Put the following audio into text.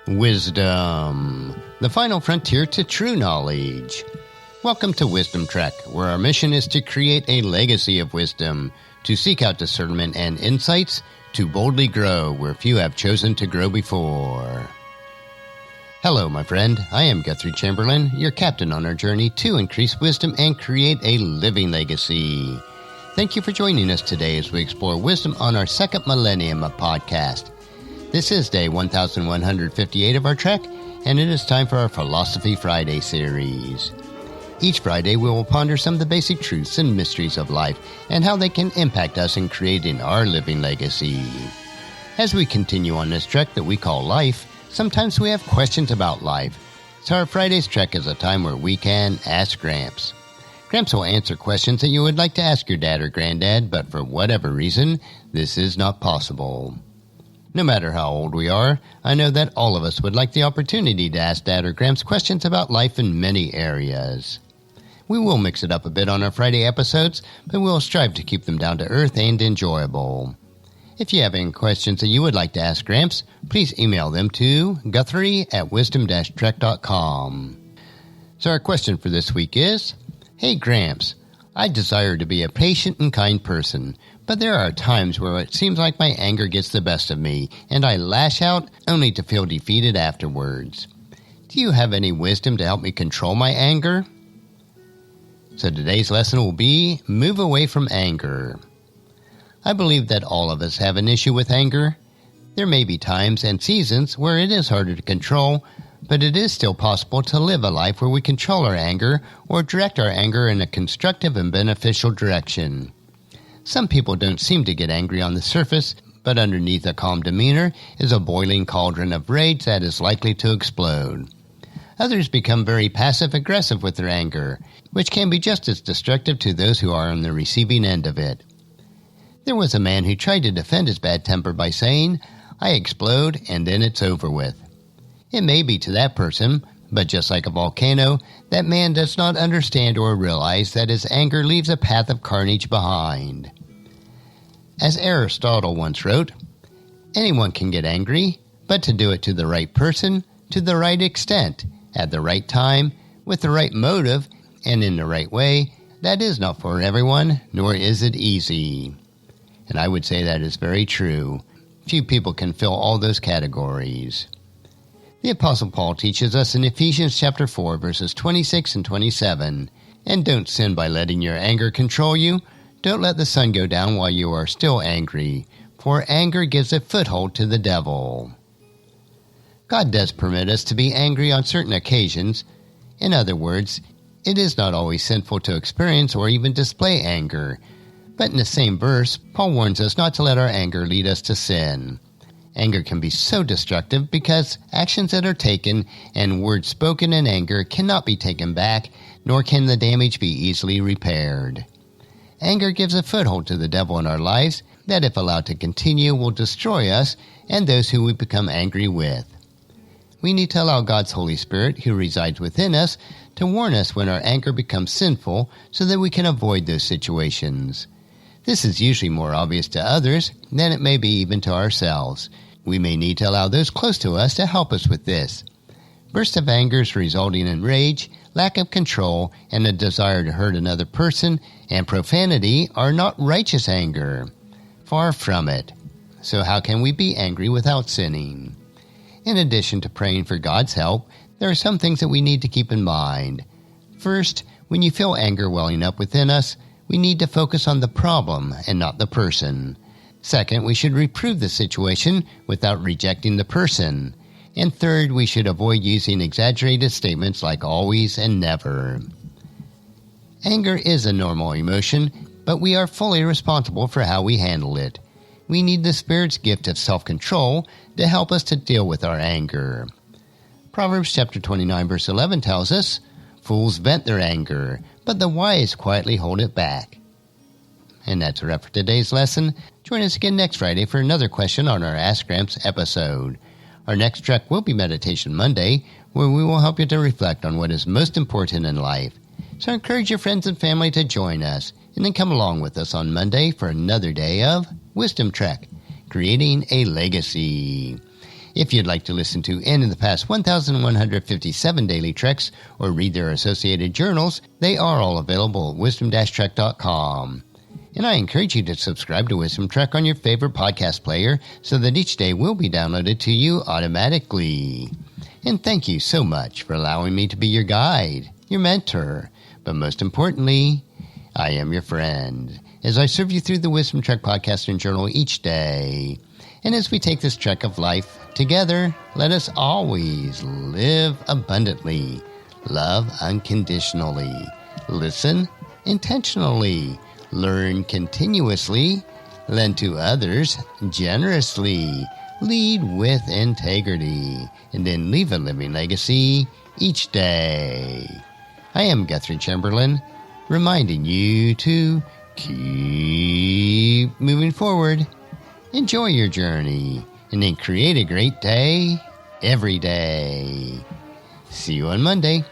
Wisdom, the final frontier to true knowledge. Welcome to Wisdom Trek, where our mission is to create a legacy of wisdom, to seek out discernment and insights, to boldly grow where few have chosen to grow before. Hello, my friend. I am Guthrie Chamberlain, your captain on our journey to increase wisdom and create a living legacy. Thank you for joining us today as we explore wisdom on our second millennium of podcast. This is day 1158 of our trek, and it is time for our Philosophy Friday series. Each Friday, we will ponder some of the basic truths and mysteries of life and how they can impact us in creating our living legacy. As we continue on this trek that we call life, sometimes we have questions about life. So our Friday's trek is a time where we can ask Gramps. Gramps will answer questions that you would like to ask your dad or granddad, but for whatever reason, this is not possible. No matter how old we are, I know that all of us would like the opportunity to ask Dad or Gramps questions about life in many areas. We will mix it up a bit on our Friday episodes, but we'll strive to keep them down to earth and enjoyable. If you have any questions that you would like to ask Gramps, please email them to guthrie@wisdom-trek.com. So our question for this week is, Hey Gramps, I desire to be a patient and kind person, but there are times where it seems like my anger gets the best of me, and I lash out only to feel defeated afterwards. Do you have any wisdom to help me control my anger? So today's lesson will be, move away from anger. I believe that all of us have an issue with anger. There may be times and seasons where it is harder to control, but it is still possible to live a life where we control our anger or direct our anger in a constructive and beneficial direction. Some people don't seem to get angry on the surface, but underneath a calm demeanor is a boiling cauldron of rage that is likely to explode. Others become very passive-aggressive with their anger, which can be just as destructive to those who are on the receiving end of it. There was a man who tried to defend his bad temper by saying, I explode and then it's over with. It may be to that person, but just like a volcano, that man does not understand or realize that his anger leaves a path of carnage behind. As Aristotle once wrote, anyone can get angry, but to do it to the right person, to the right extent, at the right time, with the right motive, and in the right way, that is not for everyone, nor is it easy. And I would say that is very true. Few people can fill all those categories. The Apostle Paul teaches us in Ephesians chapter 4, verses 26 and 27, and don't sin by letting your anger control you. Don't let the sun go down while you are still angry, for anger gives a foothold to the devil. God does permit us to be angry on certain occasions. In other words, it is not always sinful to experience or even display anger. But in the same verse, Paul warns us not to let our anger lead us to sin. Anger can be so destructive because actions that are taken and words spoken in anger cannot be taken back, nor can the damage be easily repaired. Anger gives a foothold to the devil in our lives that, if allowed to continue, will destroy us and those who we become angry with. We need to allow God's Holy Spirit, who resides within us, to warn us when our anger becomes sinful so that we can avoid those situations. This is usually more obvious to others than it may be even to ourselves. We may need to allow those close to us to help us with this. Bursts of anger resulting in rage, lack of control, and a desire to hurt another person, and profanity are not righteous anger. Far from it. So how can we be angry without sinning? In addition to praying for God's help, there are some things that we need to keep in mind. First, when you feel anger welling up within us, we need to focus on the problem and not the person. Second, we should reprove the situation without rejecting the person. And third, we should avoid using exaggerated statements like always and never. Anger is a normal emotion, but we are fully responsible for how we handle it. We need the Spirit's gift of self-control to help us to deal with our anger. Proverbs chapter 29, verse 11 tells us, Fools vent their anger, but the wise quietly hold it back. And that's a wrap for today's lesson. Join us again next Friday for another question on our Ask Gramps episode. Our next trek will be Meditation Monday, where we will help you to reflect on what is most important in life. So encourage your friends and family to join us, and then come along with us on Monday for another day of Wisdom Trek, creating a legacy. If you'd like to listen to any of the past 1,157 daily treks or read their associated journals, they are all available at wisdom-trek.com. And I encourage you to subscribe to Wisdom Trek on your favorite podcast player so that each day will be downloaded to you automatically. And thank you so much for allowing me to be your guide, your mentor, but most importantly, I am your friend, as I serve you through the Wisdom Trek podcast and journal each day. And as we take this trek of life together, let us always live abundantly, love unconditionally, listen intentionally, learn continuously, lend to others generously, lead with integrity, and then leave a living legacy each day. I am Guthrie Chamberlain, reminding you to keep moving forward. Enjoy your journey, and then create a great day every day. See you on Monday.